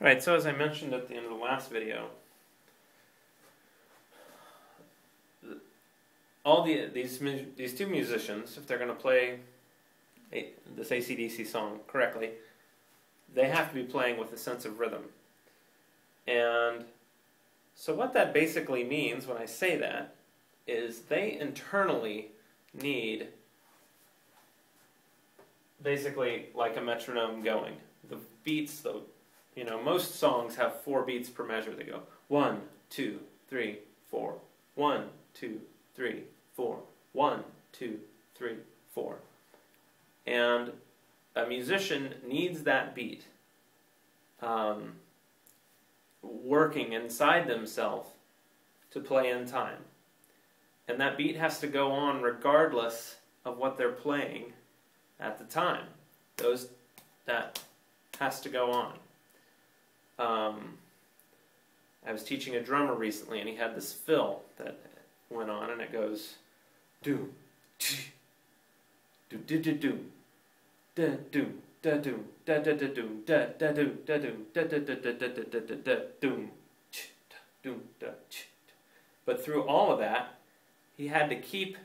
Alright, so as I mentioned at the end of the last video, these two musicians, if they're going to play this AC/DC song correctly, they have to be playing with a sense of rhythm. And so what that basically means when I say that is they internally need basically like a metronome going. The beats, most songs have 4 beats per measure. They go 1, 2, 3, 4. 1, 2, 3, 4. 1, 2, 3, 4. And a musician needs that beat working inside themselves to play in time. And that beat has to go on regardless of what they're playing at the time. That has to go on. I was teaching a drummer recently, and he had this fill that went on, and it goes do do do do do da do da do da da da do da da do da do da da da da da da da da doom doom da. But through all of that, he had to keep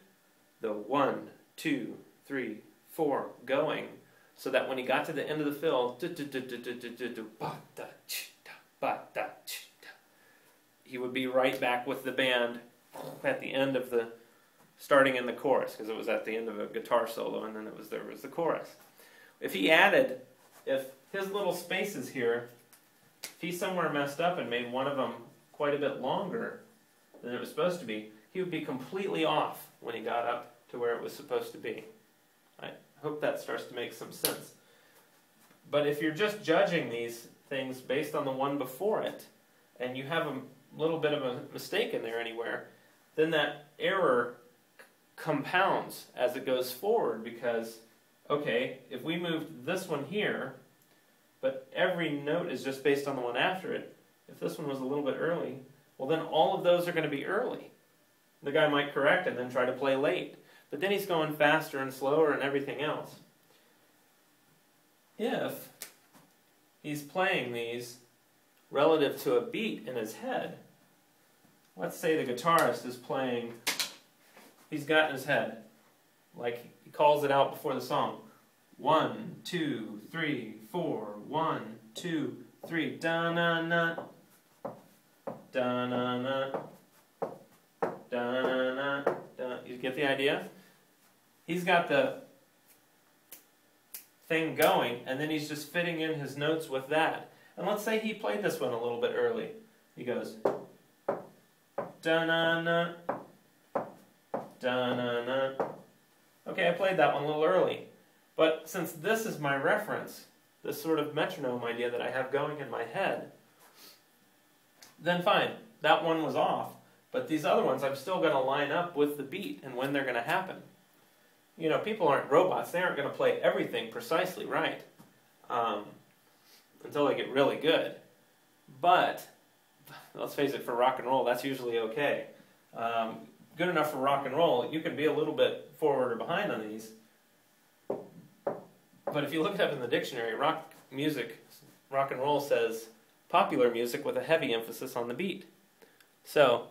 the 1, 2, 3, 4 going, so that when he got to the end of the fill, he would be right back with the band at the end of starting in the chorus, because it was at the end of a guitar solo, and then there was the chorus. If his little spaces here, if he somewhere messed up and made one of them quite a bit longer than it was supposed to be, he would be completely off when he got up to where it was supposed to be. I hope that starts to make some sense. But if you're just judging these things based on the one before it, and you have a little bit of a mistake in there anywhere, then that error compounds as it goes forward, because, okay, if we moved this one here, but every note is just based on the one after it, if this one was a little bit early, well then all of those are going to be early. The guy might correct and then try to play late. But then he's going faster and slower and everything else. If he's playing these relative to a beat in his head, let's say the guitarist is playing, he's got in his head, like he calls it out before the song, 1, 2, 3, 4, 1, 2, 3, da-na-na, da-na-na, da-na-na, da. You get the idea? He's got the thing going, and then he's just fitting in his notes with that. And let's say he played this one a little bit early. He goes da-na-na, da-na-na. Okay, I played that one a little early. But since this is my reference, this sort of metronome idea that I have going in my head, then fine, that one was off. But these other ones, I'm still going to line up with the beat and when they're going to happen. You know, people aren't robots. They aren't going to play everything precisely right until they get really good. But, let's face it, for rock and roll, that's usually okay. Good enough for rock and roll. You can be a little bit forward or behind on these. But if you look it up in the dictionary, rock and roll says popular music with a heavy emphasis on the beat. So,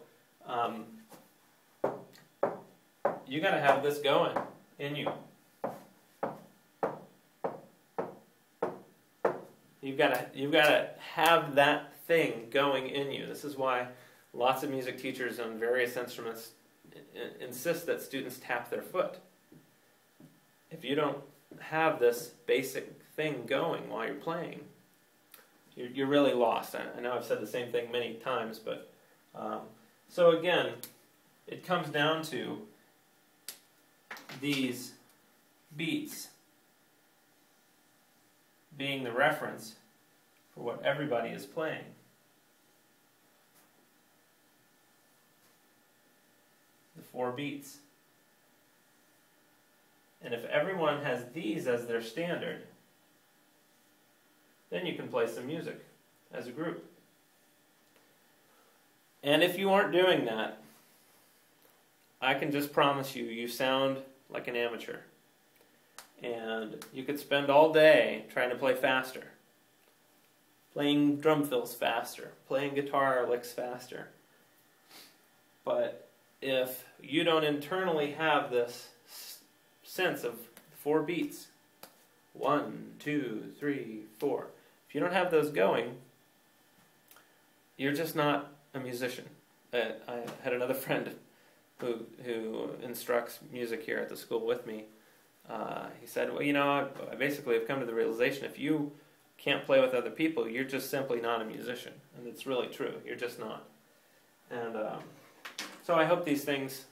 you got to have this going in you. You've got to have that thing going in you. This is why lots of music teachers on various instruments insist that students tap their foot. If you don't have this basic thing going while you're playing, you're really lost. I know I've said the same thing many times, but so again, it comes down to these beats being the reference for what everybody is playing. The 4 beats. And if everyone has these as their standard, then you can play some music as a group. And if you aren't doing that, I can just promise you, you sound like an amateur. And you could spend all day trying to play faster. playing drum fills faster, playing guitar licks faster. But if you don't internally have this sense of 4 beats, 1, 2, 3, 4, if you don't have those going, you're just not a musician. I had another friend who instructs music here at the school with me. He said, well, you know, I basically have come to the realization if you can't play with other people, you're just simply not a musician. And it's really true. You're just not. And so I hope these things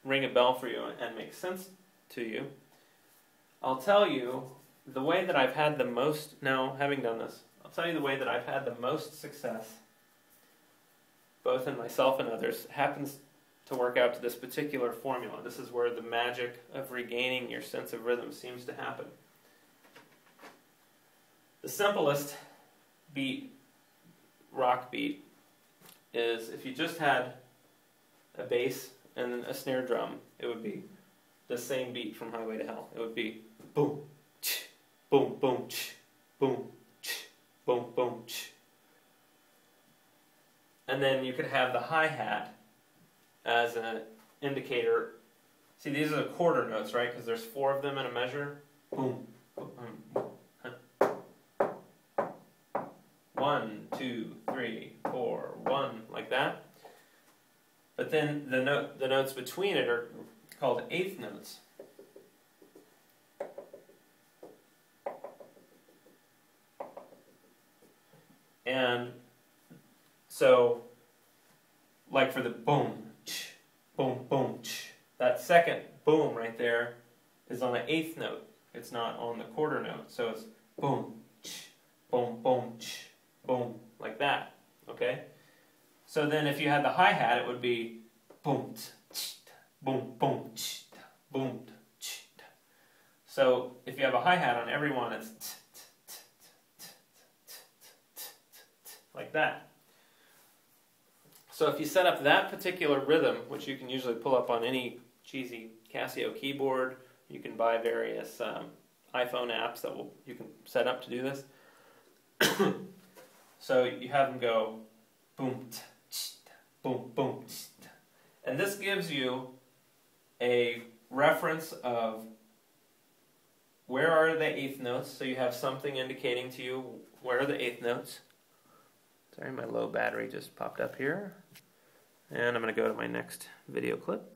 ring a bell for you and make sense to you. I'll tell you the way that I've had the most, now having done this, I'll tell you the way that I've had the most success, both in myself and others, happens to work out to this particular formula. This is where the magic of regaining your sense of rhythm seems to happen. The simplest beat, rock beat, is if you just had a bass and a snare drum, it would be the same beat from Highway to Hell. It would be boom, ch, boom, boom, ch, boom, ch, boom, boom, ch. And then you could have the hi-hat as an indicator. See, these are the quarter notes, right? Because there's 4 of them in a measure. Boom, boom, boom. 1, 2, 3, 4, 1, like that. But then the notes between it are called eighth notes. And so, like for the boom, ch, boom, boom, ch, that second boom right there is on the 8th note. It's not on the quarter note. So it's boom, ch, boom, boom, ch, boom, like that. Okay? So then if you had the hi-hat, it would be boom, ch, boom, boom, ch, boom, ch. So if you have a hi-hat on every one, it's like that. So if you set up that particular rhythm, which you can usually pull up on any cheesy Casio keyboard, you can buy various iPhone apps that you can set up to do this. So you have them go boom, boom, boom, and this gives you a reference of where are the 8th notes, so you have something indicating to you where are the 8th notes. Sorry, my low battery just popped up here. And I'm going to go to my next video clip.